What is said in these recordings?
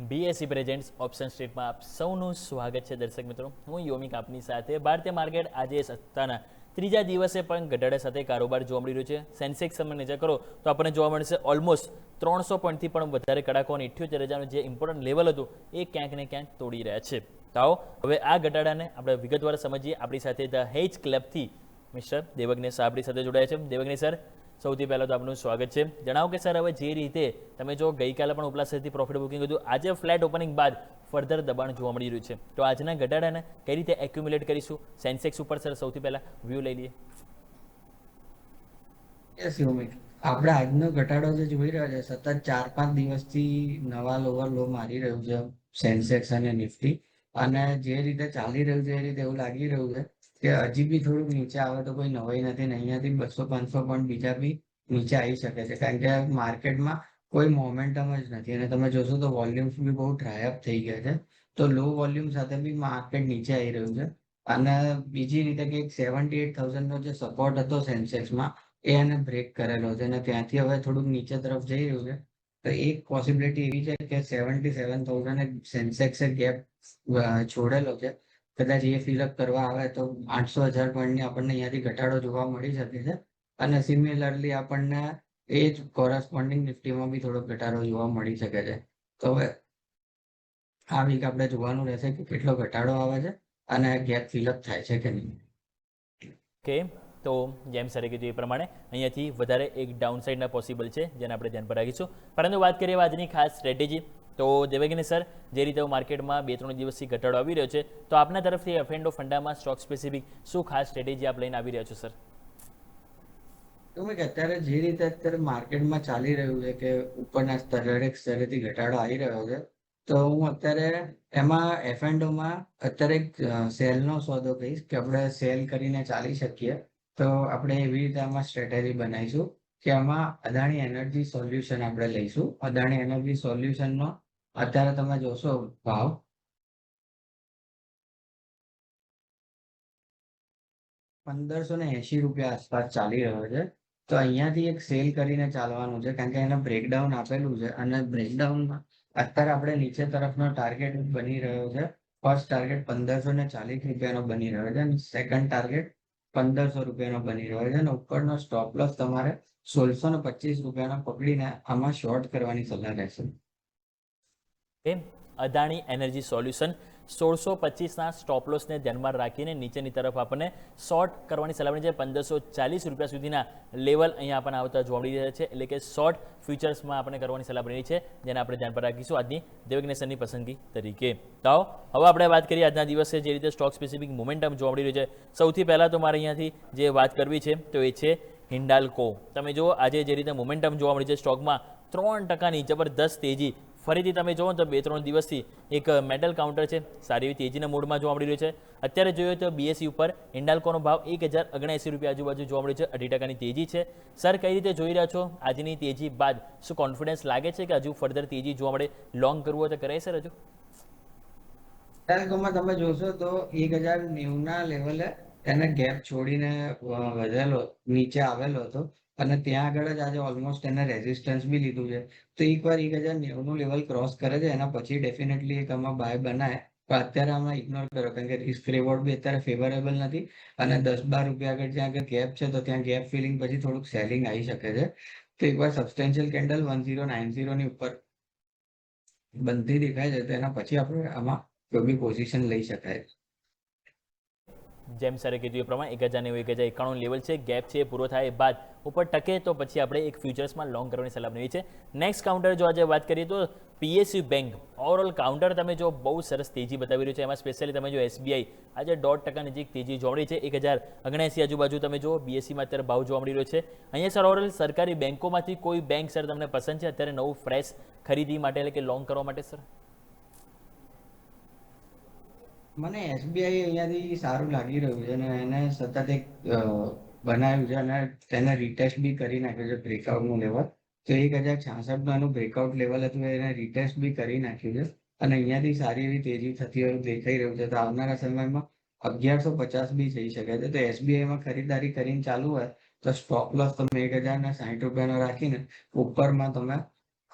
BSc presents option સ્ટેટમાં આપ સૌનું સ્વાગત છે દર્શક મિત્રો. હું યોમિક આપની સાથે. ભારતીય માર્કેટ આજે સત્તાના ત્રીજા દિવસે પણ ઘટાડા સાથે કારોબાર જોવા મળી રહ્યો છે. સેન્સેક્સ તમે નજર કરો તો આપણને જોવા મળશે ઓલમોસ્ટ 300 પોઈન્ટથી પણ વધારે કડાકો અને 78,000નું જે ઇમ્પોર્ટન્ટ લેવલ હતું એ ક્યાંક ને ક્યાંક તોડી રહ્યા છે. તો આવો હવે આ ઘટાડાને આપણે વિગતવાર સમજીએ. આપણી સાથે ધ હેજ ક્લબથી મિસ્ટર દેવજ્ઞેશ આપણી સાથે જોડાયા છે. દેવજ્ઞેશ સર, સૌથી પહેલાં તો આપનું સ્વાગત છે. જણાવો કે સર, હવે જે રીતે તમે જો ગઈકાલે પણ ઉપલા સહિતથી પ્રોફિટ બુકિંગ હતું, આજે ફ્લેટ ઓપનિંગ બાદ ફર્ધર દબાણ જોવા મળી રહ્યું છે, તો આજના ઘટાડાને કઈ રીતે એક્યુમ્યુલેટ કરીશું? સેન્સેક્સ ઉપર સર સૌથી પહેલા વ્યૂ લઈ લઈએ. યસ યોમિક, આપણે આજનો ઘટાડો જે જોઈ રહ્યા છે, સતત 4-5 દિવસથી નવા લોવર લો મારી રહ્યું છે સેન્સેક્સ અને નિફ્ટી. અને જે રીતે ચાલી રહ્યું છે એ રીતે એવું લાગી રહ્યું છે કે હજી બી થોડુંક નીચે આવે તો કોઈ નવાઈ નથી ને અહીંયાથી 200-500 પોઈન્ટ બીજા બી નીચે આવી શકે છે, કારણ કે માર્કેટમાં કોઈ મોમેન્ટમ જ નથી. અને તમે જોશો તો વોલ્યુમ્સ બી બહુ ડ્રાયઅપ થઈ ગયા છે, તો લો વોલ્યુમ સાથે બી માર્કેટ નીચે આવી રહ્યું છે. અને બીજી રીતે કે 78,000 નો જે સપોર્ટ હતો સેન્સેક્સમાં, એ એને બ્રેક કરેલો છે અને ત્યાંથી હવે થોડુંક નીચે તરફ જઈ રહ્યું છે. તો એક પોસિબિલિટી એવી છે કે 77,000 સેન્સેક્સે ગેપ છોડેલો છે. કદાચ એ ફિલઅપ કરવા આવે તો 800,000 પોઈન્ટની આપણને અહીંયાથી ઘટાડો જોવા મળી શકે છે. અને સિમિલરલી આપણને એ જ કોરસ્પોન્ડિંગ નિફ્ટીમાં બી થોડો ઘટાડો જોવા મળી શકે છે. તો હવે આ વીક આપણે જોવાનું રહેશે કે કેટલો ઘટાડો આવે છે અને ગેપ ફિલઅપ થાય છે કે નહીં. ઓકે, તો જેમ સરે કીધું એ પ્રમાણે અહીંયાથી વધારે એક ડાઉનસાઇડના પોસિબલ છે, જેને આપણે ધ્યાન પર રાખીશું. પરંતુ વાત કરીએ આજની ખાસ સ્ટ્રેટેજી, તો દેવજ્ઞેશ સર, જે રીતે માર્કેટમાં 2-3 દિવસથી ઘટાડો આવી રહ્યો છે, તો આપના તરફથી એફ&ઓ ફંડામાં સ્ટોક સ્પેસિફિક શું ખાસ સ્ટ્રેટેજી આપ લઈને આવી રહ્યા છો સર? તો મેં અત્યારે જે રીતે અત્યારે માર્કેટમાં ચાલી રહ્યું છે કે ઉપરના દરેક સ્તરેથી ઘટાડો આવી રહ્યો છે, તો હું અત્યારે એમાં એફ&ઓમાં અત્યારે એક સેલનો સોદો કહીશ કે આપણે સેલ કરીને ચાલી શકીએ. તો આપણે એવી રીતે આમાં સ્ટ્રેટેજી બનાવીશું કે આમાં અદાણી એનર્જી સોલ્યુશન આપણે લઈશું. અદાણી એનર્જી સોલ્યુશનનો અત્યારે તમે જોશો ભાવ 1,580 રૂપિયા આસપાસ ચાલી રહ્યો છે. તો અહીંયાથી એક સેલ કરીને ચાલવાનું છે, કારણ કે એને બ્રેકડાઉન આપેલું છે અને બ્રેકડાઉનમાં અત્યારે આપણે નીચે તરફનો ટાર્ગેટ બની રહ્યો છે. ફર્સ્ટ ટાર્ગેટ 1,540 રૂપિયાનો બની રહ્યો છે અને સેકન્ડ ટાર્ગેટ 1,500 રૂપિયાનો બની રહ્યો છે. અને ઉપરનો સ્ટોપ લોસ તમારે 1,625 રૂપિયાનો પકડીને આમાં શોર્ટ કરવાની સલાહ રહેશે. અદાણી એનર્જી સોલ્યુશન 1625ના સ્ટોપ લોસને ધ્યાનમાં રાખીને નીચેની તરફ આપણને શોર્ટ કરવાની સલાહ છે. 1,540 રૂપિયા સુધીના લેવલ અહીંયા આપણને આવતા જોવા મળી રહ્યા છે, એટલે કે શોર્ટ ફ્યુચર્સમાં આપણે કરવાની સલાહ બની છે, જેને આપણે ધ્યાન પર રાખીશું આજની દેવજ્ઞેશની પસંદગી તરીકે. તો હવે આપણે વાત કરીએ આજના દિવસે જે રીતે સ્ટોક સ્પેસિફિક મોમેન્ટમ જોવા મળી રહ્યું છે. સૌથી પહેલાં તો મારે અહીંયાથી જે વાત કરવી છે તો એ છે હિન્ડાલ્કો. તમે જુઓ આજે જે રીતે મોમેન્ટમ જોવા મળી છે સ્ટોકમાં, 3%ની જબરદસ્ત તેજી. ફરીથી તમે જુઓ તો 2-3 દિવસથી એક મેટલ કાઉન્ટર છે, સારી એવી તેજીના મૂડમાં જોવા મળી રહ્યું છે. અત્યારે જોઈએ તો બીએસસી ઉપર હિન્ડાલ્કોનો ભાવ 1,079 રૂપિયા આજુબાજુ જોવા મળ્યું છે. 2.5% તેજી છે. સર, કઈ રીતે જોઈ રહ્યા છો આજની તેજી બાદ? શું કોન્ફિડન્સ લાગે છે કે હજુ ફર્ધર તેજી જોવા મળે? લોંગ કરવું હોય તો કરાય સર હજુ? ટેલ્કોમાં તમે જોશો તો 1,090 લેવલે એને ગેપ છોડીને વધેલો નીચે આવેલો હતો અને ત્યાં આગળ જ આજે ઓલમોસ્ટ એને રેઝિસ્ટન્સ બી લીધું છે. તો એકવાર 1,090 લેવલ ક્રોસ કરે છે એના પછી ડેફિનેટલી એક આમાં બાય બનાય. પણ અત્યારે આમાં ઇગ્નોર કરો, કારણ કે રિસ્ક રિવોર્ડ બી અત્યારે ફેવરેબલ નથી અને 10-12 રૂપિયા આગળ જ્યાં આગળ ગેપ છે તો ત્યાં ગેપ ફિલિંગ પછી થોડુંક સેલિંગ આવી શકે છે. તો એકવાર સબસ્ટેન્શિયલ કેન્ડલ 1,090 ની ઉપર બનતી દેખાય છે તો એના પછી આપણે આમાં કોઈ બી પોઝિશન લઈ શકાય. જેમ સરે કીધું એ પ્રમાણે 1,090-1,091 લેવલ છે. ગેપ છે એ પૂરો થાય બાદ ઉપર ટકે તો પછી આપણે એક ફ્યુચર્સમાં લોંગ કરવાની સલાહ આપી છે. નેક્સ્ટ કાઉન્ટર જો આજે વાત કરીએ તો પીએસયુ બેંક. ઓવરઓલ કાઉન્ટર તમે જો બહુ સરસ તેજી બતાવી રહ્યું છે. એમાં સ્પેશિયલી તમે જો એસબીઆઈ આજે 0.5% નજીક તેજી જોવા મળી છે. 1,079 આજુબાજુ તમે જો બીએસસીમાં અત્યારે ભાવ જોવા મળી રહ્યો છે. અહીંયા સર ઓવરઓલ સરકારી બેંકોમાંથી કોઈ બેંક સર તમને પસંદ છે અત્યારે નવું ફ્રેશ ખરીદી માટે, એટલે કે લોંગ કરવા માટે સર? મને એસબીઆઈ અહીંયાથી સારું લાગી રહ્યું છે અને એને સતત એક બનાવ્યું છે અને તેને રીટેસ્ટ બી કરી નાખ્યું છે બ્રેકઆઉટનું લેવલ. તો 1,066 નું એનું બ્રેકઆઉટ લેવલ હતું, એને રીટેસ્ટ બી કરી નાખ્યું છે અને અહીંયાથી સારી એવી તેજી થતી હોય દેખાઈ રહ્યું છે. તો આવનારા સમયમાં 1,150 બી થઈ શકે છે. તો એસબીઆઈમાં ખરીદારી કરીને ચાલુ હોય તો સ્ટોપ લોસ તમે 1,060 રૂપિયાનો રાખીને ઉપરમાં તમે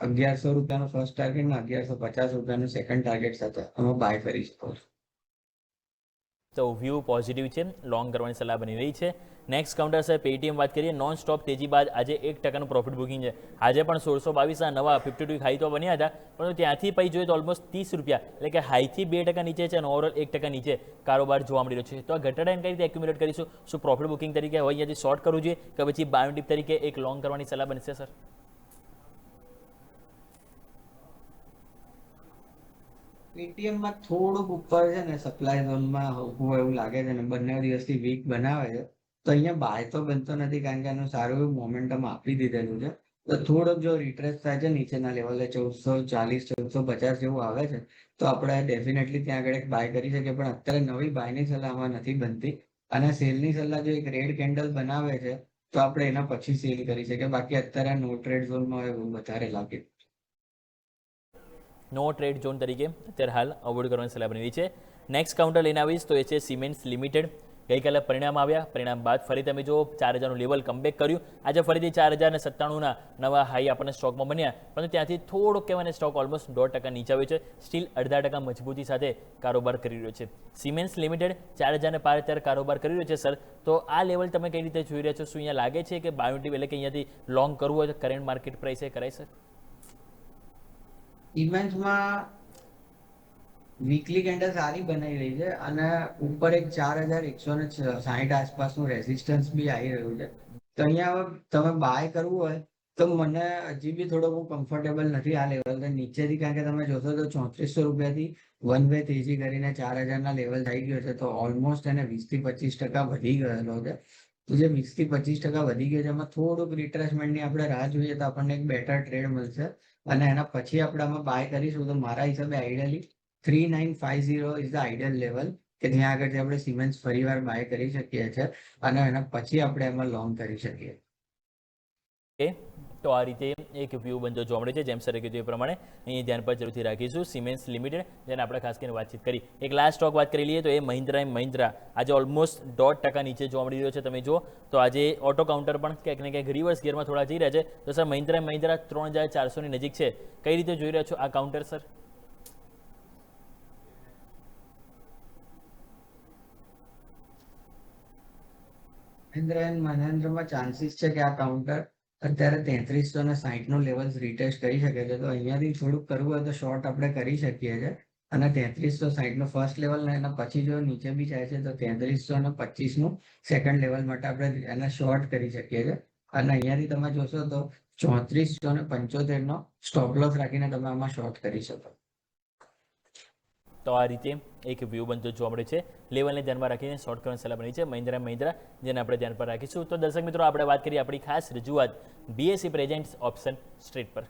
₹1100 ફર્સ્ટ ટાર્ગેટ ને ₹1150 સેકન્ડ ટાર્ગેટ સાથે અમે બાય કરી શકો છો. તો વ્યૂ પોઝિટિવ છે, લોંગ કરવાની સલાહ બની રહી છે. નેક્સ્ટ કાઉન્ટર છે પેટીએમ. વાત કરીએ નોન સ્ટોપ તેજી બાદ આજે 1% પ્રોફિટ બુકિંગ છે. આજે પણ 1622ના નવા 52 હાઈ તો બન્યા હતા, પરંતુ ત્યાંથી પછી જોઈએ તો ઓલમોસ્ટ ₹30 એટલે કે હાઈથી 2% નીચે છે અને ઓવરઓલ 1% નીચે કારોબાર જોવા મળી રહ્યો છે. તો આ ઘટાડાને કઈ રીતે એક્યુમ્યુલેટ કરીશું? શું પ્રોફિટ બુકિંગ તરીકે હવે અહીંયાથી શોર્ટ કરવું જોઈએ કે પછી બાય ટીપ તરીકે એક લોંગ કરવાની સલાહ બનશે સર? પેટીએમમાં થોડુંક ઉપર છે ને સપ્લાય ઝોનમાં હોય એવું લાગે છે ને બંને દિવસથી વીક બનાવે છે, તો અહીંયા બાય તો બનતો નથી કારણ કે આનું સારું એવું મોમેન્ટમ આપી દીધેલું છે. તો થોડોક જો રિટ્રેસ થાય છે નીચેના લેવલે 1440 1450 જેવું આવે છે, તો આપણે ડેફિનેટલી ત્યાં આગળ એક બાય કરી શકીએ. પણ અત્યારે નવી બાયની સલાહ આમાં નથી બનતી, અને સેલની સલાહ જો એક રેડ કેન્ડલ બનાવે છે તો આપણે એના પછી સેલ કરી શકીએ. બાકી અત્યારે નો ટ્રેડ ઝોનમાં એવું વધારે લાગે. નો ટ્રેડ ઝોન તરીકે અત્યારે હાલ અવોઇડ કરવાની સલાહ બની રહી છે. નેક્સ્ટ કાઉન્ટર લઈને આવીશ તો એ છે સિમેન્ટ્સ લિમિટેડ. ગઈકાલે પરિણામ આવ્યા, પરિણામ બાદ ફરી તમે જો 4000નું લેવલ કમબેક કર્યું. આજે ફરીથી 4097ના નવા હાઈ આપણને સ્ટોકમાં બન્યા, પરંતુ ત્યાંથી થોડોક કહેવાય સ્ટોક ઓલમોસ્ટ 1.5% નીચે આવ્યો છે. સ્ટીલ 0.5% મજબૂતી સાથે કારોબાર કરી રહ્યો છે. સિમેન્ટ્સ લિમિટેડ 4000 પાર અત્યારે કારોબાર કરી રહ્યો છે સર. તો આ લેવલ તમે કઈ રીતે જોઈ રહ્યા છો? શું અહીંયા લાગે છે કે બાયોટિક એટલે કે અહીંયાથી લોંગ કરવું હોય તો કરંટ માર્કેટ પ્રાઇસે કરાય સર? ઇવેન્ટ્સમાં વીકલી કેન્ડલ સારી બનાવી રહી છે અને ઉપર એક 4160 આસપાસનું રેઝિસ્ટન્સ બી આવી રહ્યું છે. તો અહીંયા તમે બાય કરવું હોય તો મને હજી બી થોડો બહુ કમ્ફર્ટેબલ નથી આ લેવલ નીચેથી, કારણ કે તમે જોશો તો ₹3400થી વન વે તેજી કરીને 4000ના લેવલ થઈ ગયો છે. તો ઓલમોસ્ટ એને 20-25% વધી ગયેલો છે. તો જે 20-25% વધી ગયો છે એમાં થોડુંક રિટ્રેસમેન્ટની આપણે રાહ જોઈએ તો આપણને એક બેટર ટ્રેડ મળશે, અને એના પછી આપણે આમાં બાય કરીશું. તો મારા હિસાબે ideally 3950 is the ideal level કે જ્યાં આગળથી આપણે સિમેન્ટ્સ ફરીવાર બાય કરી શકીએ છીએ અને એના પછી આપણે એમાં લોંગ કરી શકીએ. તો આ રીતે એક વ્યૂ બનતો જોવા મળે છે. જેમ સરે કીધું એ પ્રમાણે અહીં ધ્યાન પર જરૂરથી રાખીશું. સિમેન્ટ્સ લિમિટેડ જેને આપણે ખાસ કરીને વાતચીત કરી. એક લાસ્ટ સ્ટોક વાત કરી લઈએ તો એ મહિન્દ્રા આજે ઓલમોસ્ટ 1.5% નીચે જોવા મળી રહ્યો છે. તમે જો તો આજે ઓટો કાઉન્ટર પણ ક્યાંક ને ક્યાંક રિવર્સ ગિયરમાં થોડા જઈ રહ્યા છે. તો સર મહિન્દ્રા 3400ની નજીક છે. કઈ રીતે જોઈ રહ્યા છો આ કાઉન્ટર સર? મહેન્દ્રમાં ચાન્સીસ છે કે આ કાઉન્ટર અત્યારે 3360નું લેવલ રીટેસ્ટ કરી શકે છે. તો અહીંયાથી થોડુંક કરવું હોય તો શોર્ટ આપણે કરી શકીએ છીએ. અને 3360નું ફર્સ્ટ લેવલ ને એના પછી જો નીચે બી જાય છે તો 3325નું સેકન્ડ લેવલ માટે આપણે એને શોર્ટ કરી શકીએ છીએ. અને અહીંયાથી તમે જોશો તો 3475નો સ્ટોપ લોસ રાખીને તમે આમાં શોર્ટ કરી શકો. તો આ રીતે એક વ્યૂ બનતો જોવા મળે છે. લેવલને ધ્યાનમાં રાખીને શોર્ટ કરવાની સલાહ બની છે મહિન્દ્રા, જેને આપણે ધ્યાન પર રાખીશું. તો દર્શક મિત્રો, આપણે વાત કરીએ આપણી ખાસ રજૂઆત BSE પ્રેઝેન્ટ્સ ઓપ્શન સ્ટ્રીટ પર.